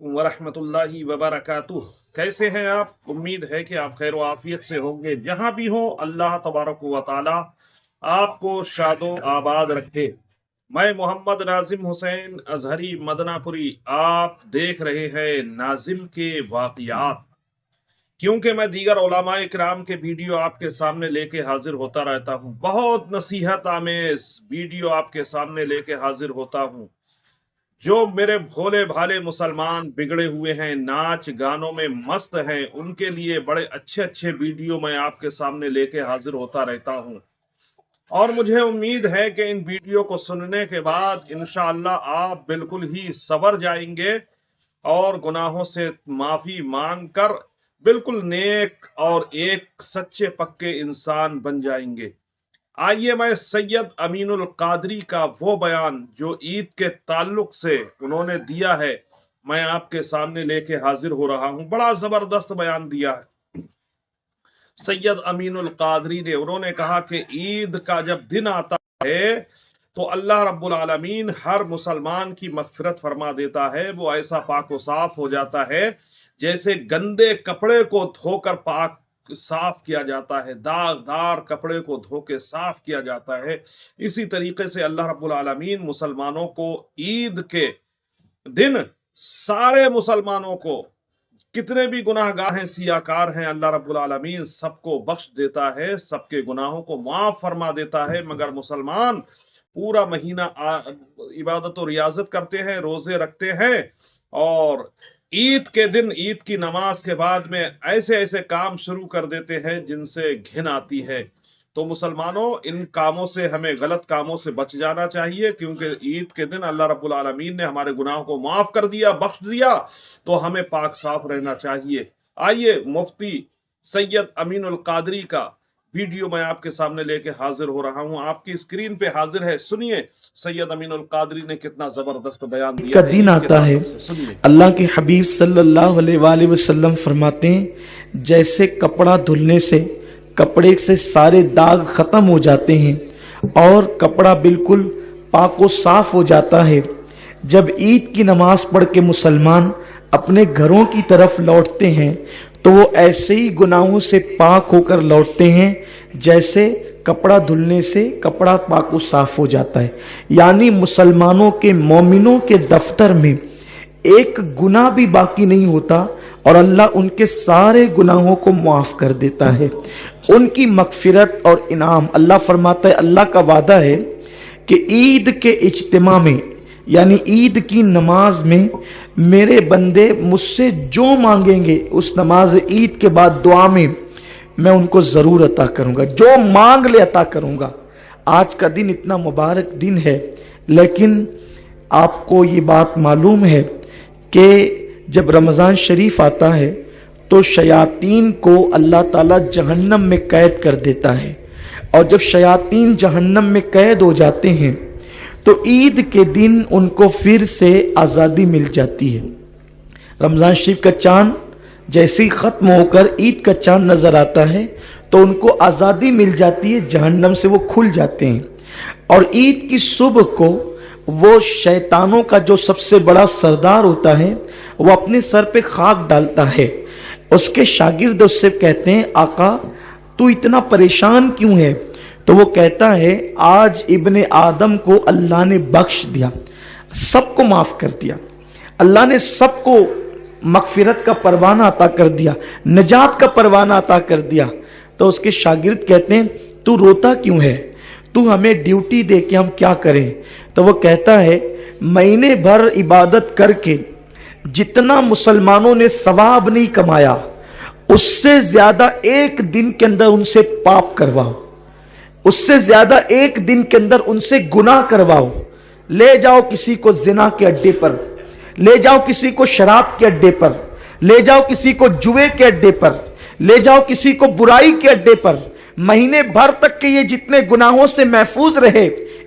वरहमतुल्लाहि वबरकातुह। कैसे हैं आप? उम्मीद है कि आप खैर आफियत से होंगे। जहां भी हो अल्लाह तबारक व तआला आपको शादो आबाद रखे। मैं मोहम्मद नाजिम हुसैन अजहरी मदनापुरी, आप देख रहे हैं नाजिम के वाक़ियात। क्योंकि मैं दीगर उलमाए किराम के वीडियो आपके सामने लेके हाजिर होता रहता हूँ, बहुत नसीहत आमेज वीडियो आपके सामने लेके हाजिर होता हूँ। जो मेरे भोले भाले मुसलमान बिगड़े हुए हैं, नाच गानों में मस्त हैं, उनके लिए बड़े अच्छे अच्छे वीडियो मैं आपके सामने लेके हाजिर होता रहता हूं। और मुझे उम्मीद है कि इन वीडियो को सुनने के बाद इंशाअल्लाह आप बिल्कुल ही सवर जाएंगे और गुनाहों से माफी मांगकर बिल्कुल नेक और एक सच्चे पक्के इंसान बन जाएंगे। आइए मैं सैयद अमीनुल कादरी का वो बयान जो ईद के ताल्लुक से उन्होंने दिया है, मैं आपके सामने लेके हाजिर हो रहा हूं। बड़ा जबरदस्त बयान दिया है सैयद अमीनुल कादरी ने। उन्होंने कहा कि ईद का जब दिन आता है तो अल्लाह रब्बुल आलमीन हर मुसलमान की मगफिरत फरमा देता है। वो ऐसा पाक व साफ हो जाता है जैसे गंदे कपड़े को धोकर पाक साफ किया जाता है, दागदार कपड़े को धो के साफ किया जाता है। इसी तरीके से अल्लाह रब्बुल आलमीन मुसलमानों को ईद के दिन, सारे मुसलमानों को, कितने भी गुनाहगार हैं, सियाकार हैं, अल्लाह रब्बुल आलमीन सबको बख्श देता है, सबके गुनाहों को माफ फरमा देता है। मगर मुसलमान पूरा महीना इबादत और रियाजत करते हैं, रोजे रखते हैं और ईद के दिन, ईद की नमाज के बाद में ऐसे ऐसे काम शुरू कर देते हैं जिनसे घिन आती है। तो मुसलमानों, इन कामों से, हमें गलत कामों से बच जाना चाहिए, क्योंकि ईद के दिन अल्लाह रब्बुल आलमीन ने हमारे गुनाहों को माफ कर दिया, बख्श दिया, तो हमें पाक साफ रहना चाहिए। आइए मुफ्ती सैयद अमीनुल कादरी का वीडियो मैं आपके सामने लेके हाजिर हो रहा हूं। आपकी स्क्रीन पे हाजिर है, सुनिए सैयद अमीनुल कादरी ने कितना जबरदस्त बयान दिया। का दिन आता है, अल्लाह के हबीब सल्लल्लाहु अलैहि वसल्लम फरमाते हैं, जैसे कपड़ा धुलने से कपड़े से सारे दाग खत्म हो जाते हैं और कपड़ा बिल्कुल पाक व साफ हो जाता है। जब ईद की नमाज पढ़ के मुसलमान अपने घरों की तरफ लौटते हैं तो वो ऐसे ही गुनाहों से पाक होकर लौटते हैं जैसे कपड़ा धुलने से कपड़ा पाक व साफ हो जाता है। यानी मुसलमानों के, मोमिनों के दफ्तर में एक गुनाह भी बाकी नहीं होता और अल्लाह उनके सारे गुनाहों को माफ कर देता है। उनकी मगफिरत और इनाम, अल्लाह फरमाता है, अल्लाह का वादा है कि ईद के इज्तिमा में, यानी ईद की नमाज में मेरे बंदे मुझसे जो मांगेंगे उस नमाज ईद के बाद दुआ में मैं उनको जरूर अता करूंगा, जो मांग ले अता करूंगा। आज का दिन इतना मुबारक दिन है, लेकिन आपको ये बात मालूम है कि जब रमज़ान शरीफ आता है तो शयातीन को अल्लाह ताला जहन्नम में कैद कर देता है, और जब शयातीन जहन्नम में कैद हो जाते हैं तो ईद के दिन उनको फिर से आज़ादी मिल जाती है। रमज़ान शरीफ का चांद जैसे ही ख़त्म होकर ईद का चांद नज़र आता है तो उनको आज़ादी मिल जाती है, जहन्नम से वो खुल जाते हैं। और ईद की सुबह को वो शैतानों का जो सबसे बड़ा सरदार होता है वो अपने सर पे खाक डालता है। उसके शागिर्द उससे कहते हैं, आका तू इतना परेशान क्यों है? तो वो कहता है, आज इब्ने आदम को अल्लाह ने बख्श दिया, सबको माफ कर दिया, अल्लाह ने सबको मगफिरत का परवाना अता कर दिया, नजात का परवाना अता कर दिया। तो उसके शागिर्द कहते हैं, तू रोता क्यों है? तू हमें ड्यूटी दे के हम क्या करें? तो वो कहता है, महीने भर इबादत करके जितना मुसलमानों ने सवाब नहीं कमाया उससे ज्यादा एक दिन के अंदर उनसे पाप करवाओ, उससे ज्यादा एक दिन के अंदर उनसे गुनाह करवाओ। ले जाओ किसी को जिना के अड्डे पर, ले जाओ किसी को शराब के अड्डे पर, ले जाओ किसी को जुए के अड्डे पर, ले जाओ किसी को बुराई के अड्डे पर। महीने भर तक के ये जितने गुनाहों से महफूज रहे,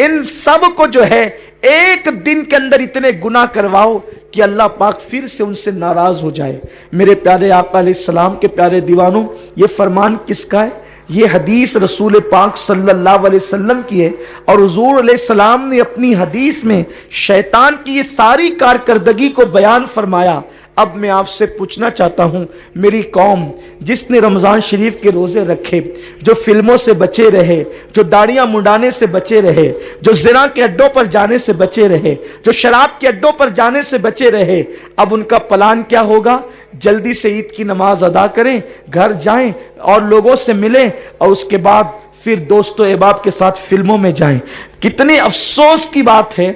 इन सब को जो है एक दिन के अंदर इतने गुनाह करवाओ कि अल्लाह पाक फिर से उनसे नाराज हो जाए। मेरे प्यारे आका अलैहिस्सलाम के प्यारे दीवानों, ये फरमान किसका है? یہ حدیث رسول پاک صلی اللہ علیہ وسلم کی ہے، اور حضور علیہ السلام نے اپنی حدیث میں شیطان کی یہ ساری کارکردگی کو بیان فرمایا۔ اب میں آپ سے پوچھنا چاہتا ہوں، میری قوم جس نے رمضان شریف کے روزے رکھے، جو فلموں سے بچے رہے، جو داڑیاں منڈانے سے بچے رہے، جو زنا کے اڈوں پر جانے سے بچے رہے، جو شراب کے اڈوں پر جانے سے بچے رہے، اب ان کا پلان کیا ہوگا؟ جلدی سے عید کی نماز ادا کریں، گھر جائیں اور لوگوں سے ملیں، اور اس کے بعد پھر دوست و احباب کے ساتھ فلموں میں جائیں۔ کتنے افسوس کی بات ہے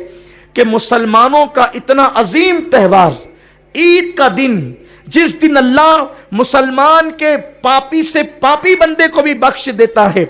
کہ مسلمانوں کا اتنا عظیم تہوار عید کا دن، جس دن اللہ مسلمان کے پاپی سے پاپی بندے کو بھی بخش دیتا ہے،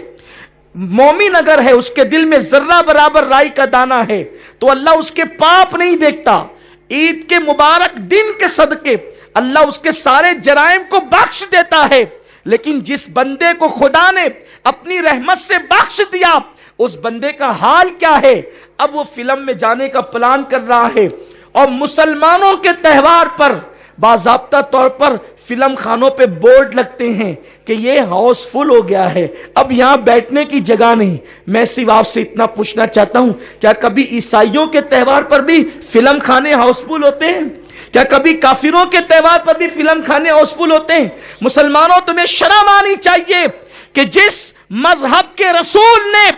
مومن اگر ہے اس کے دل میں ذرہ برابر رائی کا دانہ ہے تو اللہ اس کے پاپ نہیں دیکھتا۔ عید کے مبارک دن کے صدقے اللہ اس کے سارے جرائم کو بخش دیتا ہے، لیکن جس بندے کو خدا نے اپنی رحمت سے بخش دیا، اس بندے کا حال کیا ہے؟ اب وہ فلم میں جانے کا پلان کر رہا ہے، اور مسلمانوں کے تہوار پر باضابطہ طور پر فلم خانوں پہ بورڈ لگتے ہیں کہ یہ ہاؤس فل ہو گیا ہے، اب یہاں بیٹھنے کی جگہ نہیں۔ میں صرف آپ سے اتنا پوچھنا چاہتا ہوں، کیا کبھی عیسائیوں کے تہوار پر بھی فلم خانے ہاؤس فل ہوتے ہیں؟ کیا کبھی کافروں کے تہوار پر بھی فلم خانے ہاؤس فل ہوتے ہیں؟ مسلمانوں، تمہیں شرم آنی چاہیے کہ جس مذہب کے رسول نے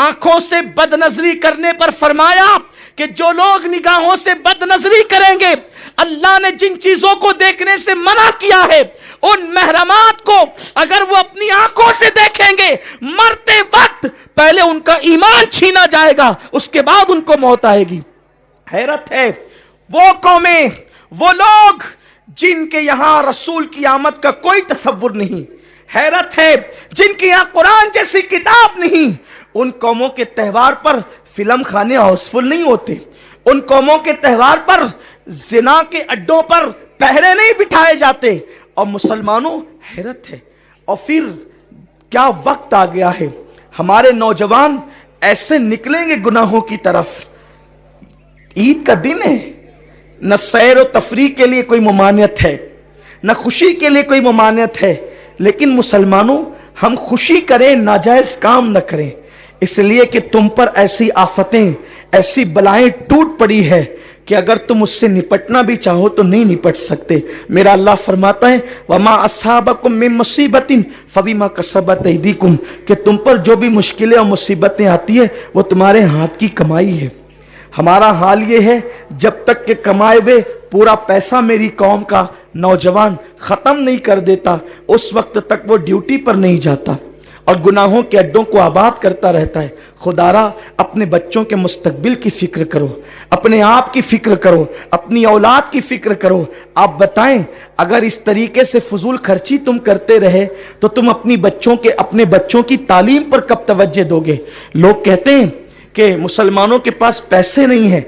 آنکھوں سے بد نظری کرنے پر فرمایا کہ جو لوگ نگاہوں سے بد نظری کریں گے، اللہ نے جن چیزوں کو دیکھنے سے منع کیا ہے، ان محرمات کو اگر وہ اپنی آنکھوں سے دیکھیں گے، مرتے وقت پہلے ان کا ایمان چھینا جائے گا، اس کے بعد ان کو موت آئے گی۔ حیرت ہے وہ قومیں، وہ لوگ جن کے یہاں رسول کی آمد کا کوئی تصور نہیں، حیرت ہے جن کے یہاں قرآن جیسی کتاب نہیں، ان قوموں کے تہوار پر فلم خانے ہاؤس فل نہیں ہوتے، ان قوموں کے تہوار پر زنا کے اڈوں پر پہرے نہیں بٹھائے جاتے، اور مسلمانوں حیرت ہے۔ اور پھر کیا وقت آ گیا ہے، ہمارے نوجوان ایسے نکلیں گے گناہوں کی طرف۔ عید کا دن ہے، نہ سیر و تفریح کے لیے کوئی ممانعت ہے، نہ خوشی کے لیے کوئی ممانعت ہے، لیکن مسلمانوں ہم خوشی کریں، ناجائز کام نہ کریں، اس لیے کہ تم پر ایسی آفتیں، ایسی بلائیں ٹوٹ پڑی ہے کہ اگر تم اس سے نپٹنا بھی چاہو تو نہیں نپٹ سکتے۔ میرا اللہ فرماتا ہے وَمَا أَصْحَابَكُم مِّن مُّصِيبَةٍ فَبِمَا كَسَبَتْ أَيْدِيكُمْ، کہ تم پر جو بھی مشکلیں اور مصیبتیں آتی ہیں وہ تمہارے ہاتھ کی کمائی ہے۔ ہمارا حال یہ ہے، جب تک کہ کمائے ہوئے پورا پیسہ میری قوم کا نوجوان ختم نہیں کر دیتا، اس وقت تک وہ ڈیوٹی پر نہیں جاتا اور گناہوں کے اڈوں کو آباد کرتا رہتا ہے۔ خدارا اپنے بچوں کے مستقبل کی فکر کرو، اپنے آپ کی فکر کرو، اپنی اولاد کی فکر کرو۔ آپ بتائیں اگر اس طریقے سے فضول خرچی تم کرتے رہے تو تم اپنے بچوں کی تعلیم پر کب توجہ دو گے؟ لوگ کہتے ہیں کہ مسلمانوں کے پاس پیسے نہیں ہیں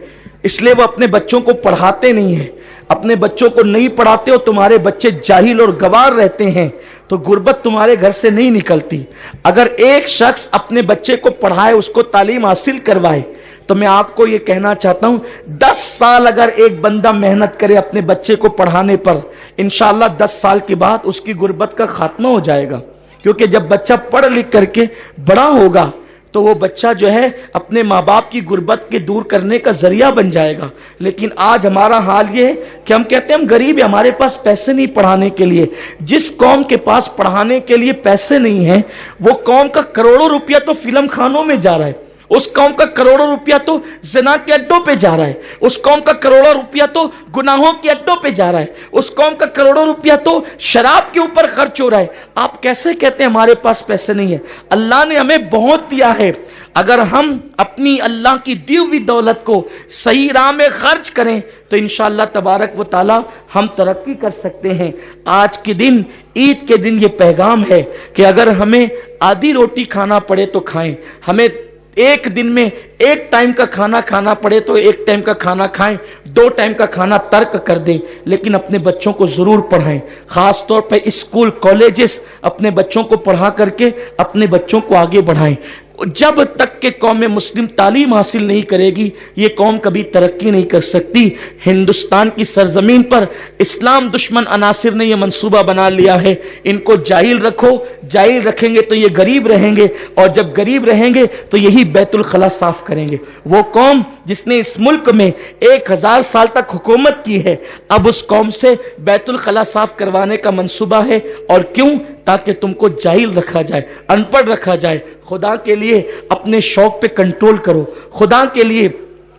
اس لیے وہ اپنے بچوں کو پڑھاتے نہیں ہیں۔ اپنے بچوں کو نہیں پڑھاتے ہو، تمہارے بچے جاہل اور گوار رہتے ہیں تو غربت تمہارے گھر سے نہیں نکلتی۔ اگر ایک شخص اپنے بچے کو پڑھائے، اس کو تعلیم حاصل کروائے، تو میں آپ کو یہ کہنا چاہتا ہوں 10 سال اگر ایک بندہ محنت کرے اپنے بچے کو پڑھانے پر، انشاءاللہ 10 سال کے بعد اس کی غربت کا خاتمہ ہو جائے گا، کیونکہ جب بچہ پڑھ لکھ کر کے بڑا ہوگا تو وہ بچہ جو ہے اپنے ماں باپ کی غربت کے دور کرنے کا ذریعہ بن جائے گا۔ لیکن آج ہمارا حال یہ ہے کہ ہم کہتے ہیں ہم غریب ہیں، ہمارے پاس پیسے نہیں پڑھانے کے لیے۔ جس قوم کے پاس پڑھانے کے لیے پیسے نہیں ہیں، وہ قوم کا کروڑوں روپیہ تو فلم خانوں میں جا رہا ہے، اس قوم کا کروڑوں روپیہ تو زنا کے اڈوں پہ جا رہا ہے، اس قوم کا کروڑوں روپیہ تو گناہوں کے اڈوں پہ جا رہا ہے، اس قوم کا کروڑوں روپیہ تو شراب کے اوپر خرچ ہو رہا ہے۔ آپ کیسے کہتے ہیں ہمارے پاس پیسے نہیں ہے؟ اللہ نے ہمیں بہت دیا ہے، اگر ہم اپنی اللہ کی دی ہوئی دولت کو صحیح راہ میں خرچ کریں تو انشاءاللہ تبارک و تعالی ہم ترقی کر سکتے ہیں۔ آج کے دن، عید کے دن یہ پیغام ہے کہ اگر ہمیں آدھی روٹی کھانا پڑے تو کھائیں، ہمیں ایک دن میں ایک ٹائم کا کھانا کھانا پڑے تو ایک ٹائم کا کھانا کھائیں، 2 ٹائم کا کھانا ترک کر دیں، لیکن اپنے بچوں کو ضرور پڑھائیں۔ خاص طور پہ اسکول کالجز اپنے بچوں کو پڑھا کر کے اپنے بچوں کو آگے بڑھائیں۔ जब तक कि कौम मुस्लिम तालीम हासिल नहीं करेगी, ये कौम कभी तरक्की नहीं कर सकती। हिंदुस्तान की सरजमीन पर इस्लाम दुश्मन अनासिर ने यह मंसूबा बना लिया है, इनको जाहिल रखो, जाहिल रखेंगे तो ये गरीब रहेंगे, और जब गरीब रहेंगे तो यही बैतुल खला साफ करेंगे। वो कौम जिसने इस मुल्क में 1000 साल तक हुकूमत की है, अब उस कौम से बैतुल खला साफ करवाने का मंसूबा है। और क्यों? ताकि तुमको जाहिल रखा जाए, अनपढ़ रखा जाए। खुदा के लिए अपने शौक पे कंट्रोल करो, खुदा के लिए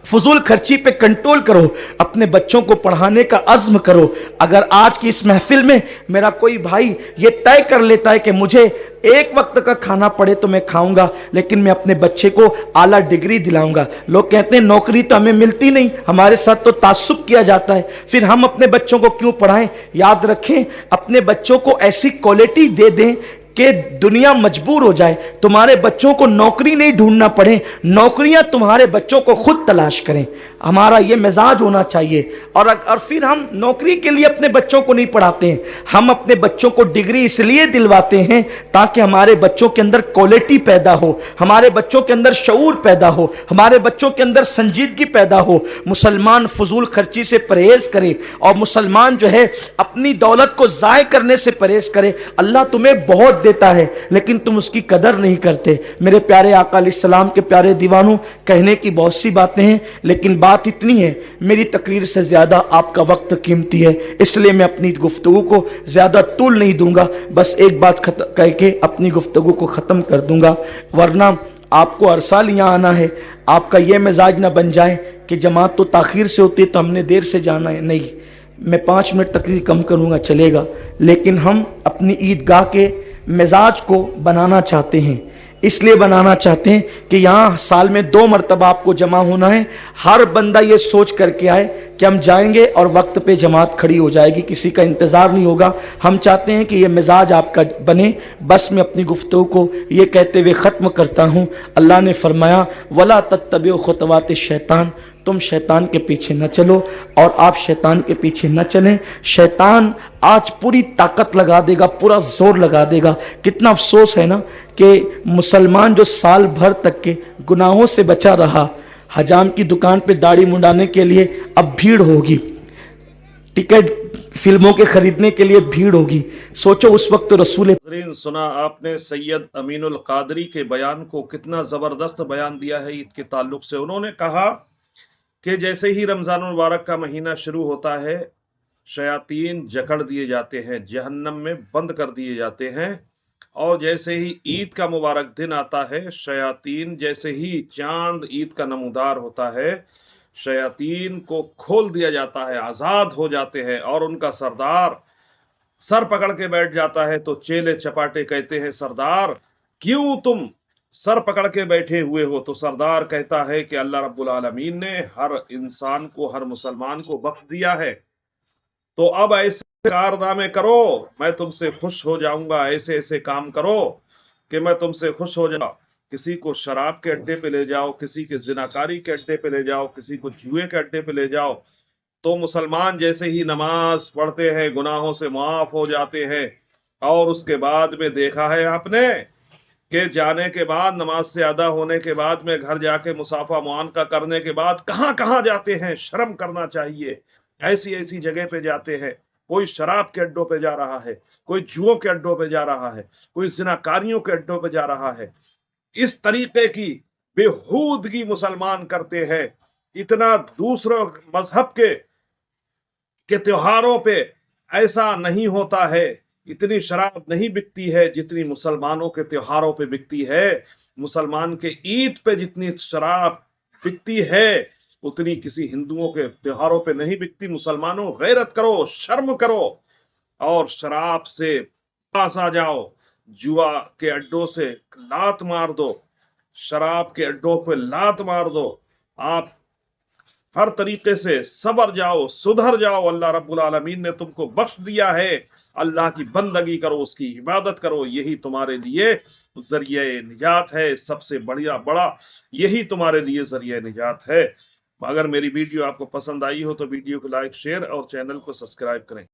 फजूल खर्ची पे कंट्रोल करो, अपने बच्चों को पढ़ाने का अज़्म करो। अगर आज की इस महफिल में मेरा कोई भाई ये तय कर लेता है कि मुझे एक वक्त का खाना पड़े तो मैं खाऊंगा, लेकिन मैं अपने बच्चे को आला डिग्री दिलाऊंगा। लोग कहते हैं नौकरी तो हमें मिलती नहीं, हमारे साथ तो तासुब किया जाता है, फिर हम अपने बच्चों को क्यों पढ़ाएं? याद रखें, अपने बच्चों को ऐसी क्वालिटी दे दें कि दुनिया मजबूर हो जाए, तुम्हारे बच्चों को नौकरी नहीं ढूंढना पड़े, नौकरियां तुम्हारे बच्चों को खुद तलाश करें। हमारा ये मिजाज होना चाहिए। और फिर हम नौकरी के लिए अपने बच्चों को नहीं पढ़ाते हैं, हम अपने बच्चों को डिग्री इसलिए दिलवाते हैं ताकि हमारे बच्चों के अंदर क्वालिटी पैदा हो, हमारे बच्चों के अंदर शऊर पैदा हो, हमारे बच्चों के अंदर संजीदगी पैदा हो। मुसलमान फजूल खर्ची से परहेज करे, और मुसलमान जो है अपनी दौलत को ज़ाय करने से परहेज करे। अल्लाह तुम्हें बहुत देता है, लेकिन तुम उसकी कदर नहीं करते। मेरे प्यारे आका अलैहिस्सलाम के प्यारे दीवानों, कहने की बहुत सी बातें हैं, लेकिन बात इतनी है, मेरी तकरीर से ज्यादा आपका वक्त कीमती है, इसलिए मैं अपनी गुफ्तगू को ज्यादा तूल नहीं दूंगा। बस एक बात कह के अपनी गुफ्तगू को खत्म कर दूंगा, वरना आपको हर साल यहाँ आना है। आपका यह मिजाज ना बन जाए कि जमात तो ताखीर से होती है तो हमने देर से जाना है। नहीं, मैं 5 मिनट तकरीर कम करूंगा, चलेगा, लेकिन हम अपनी ईदगाह के मिजाज को बनाना चाहते हैं। इसलिए बनाना चाहते हैं कि यहाँ साल में 2 मरतबा आपको जमा होना है। हर बंदा ये सोच करके आए कि हम जाएंगे और वक्त पे जमात खड़ी हो जाएगी, किसी का इंतज़ार नहीं होगा। हम चाहते हैं कि ये मिजाज आपका बने। बस मैं अपनी गुफ्तगू को ये कहते हुए ख़त्म करता हूँ। अल्लाह ने फरमाया, वला तत्तबिउ खुतवात शैतान, तुम शैतान के पीछे न चलो और आप शैतान के पीछे न चलें। शैतान आज पूरी ताकत लगा देगा, पूरा जोर लगा देगा। कितना अफसोस है ना कि मुसलमान जो साल भर तक के गुनाहों से बचा रहा, हजाम की दुकान पे दाढ़ी मुंडाने के लिए अब भीड़ होगी, टिकट फिल्मों के खरीदने के लिए भीड़ होगी। सोचो उस वक्त रसूल। सुना आपने सैयद अमीनुल कादरी के बयान को, कितना ज़बरदस्त बयान दिया है ईद के ताल्लुक से। उन्होंने कहा कि जैसे ही रमज़ान मुबारक का महीना शुरू होता है, शयातीन जकड़ दिए जाते हैं, जहन्नम में बंद कर दिए जाते हैं, और जैसे ही ईद का मुबारक दिन आता है, शयातीन जैसे ही चांद ईद का नमूदार होता है, शयातीन को खोल दिया जाता है, आज़ाद हो जाते हैं, और उनका सरदार सर पकड़ के बैठ जाता है। तो चेले चपाटे कहते हैं, सरदार क्यों तुम सर पकड़ के बैठे हुए हो? तो सरदार कहता है कि अल्लाह रब्बुल आलमीन ने हर इंसान को, हर मुसलमान को बख्श दिया है, तो अब ऐसे कारनामे करो, मैं तुमसे खुश हो जाऊंगा। ऐसे ऐसे काम करो कि मैं तुमसे खुश हो जाऊं। किसी को शराब के अड्डे पे ले जाओ, किसी के जिनाकारी के अड्डे पे ले जाओ, किसी को जुए के अड्डे पे ले जाओ, तो मुसलमान जैसे ही नमाज पढ़ते हैं गुनाहों से माफ हो जाते हैं। और उसके बाद में देखा है आपने कि जाने के बाद, नमाज से अदा होने के बाद में घर जाके मुसाफा मुआनका करने के बाद कहाँ कहाँ जाते हैं? शर्म करना चाहिए। ऐसी ऐसी जगह पे जाते हैं, कोई शराब के अड्डों पे जा रहा है, कोई जुओं के अड्डों पे जा रहा है, कोई जिनाकारियों के अड्डों पे जा रहा है। इस तरीके की बेहूदगी मुसलमान करते हैं। इतना दूसरों मजहब के त्योहारों पे ऐसा नहीं होता है, इतनी शराब नहीं बिकती है जितनी मुसलमानों के त्योहारों पे बिकती है। मुसलमान के ईद पे जितनी शराब बिकती है उतनी किसी हिंदुओं के त्योहारों पे नहीं बिकती। मुसलमानों, गैरत करो, शर्म करो और शराब से पास आ जाओ। जुआ के अड्डों से लात मार दो, शराब के अड्डों पे लात मार दो। आप हर तरीके से सबर जाओ, सुधर जाओ। अल्लाह रब्बुल आलमीन ने तुमको बख्श दिया है। अल्लाह की बंदगी करो, उसकी इबादत करो, यही तुम्हारे लिए जरिए निजात है। सबसे बड़ा यही तुम्हारे लिए जरिए निजात है। अगर मेरी वीडियो आपको पसंद आई हो तो वीडियो को लाइक, शेयर और चैनल को सब्सक्राइब करें।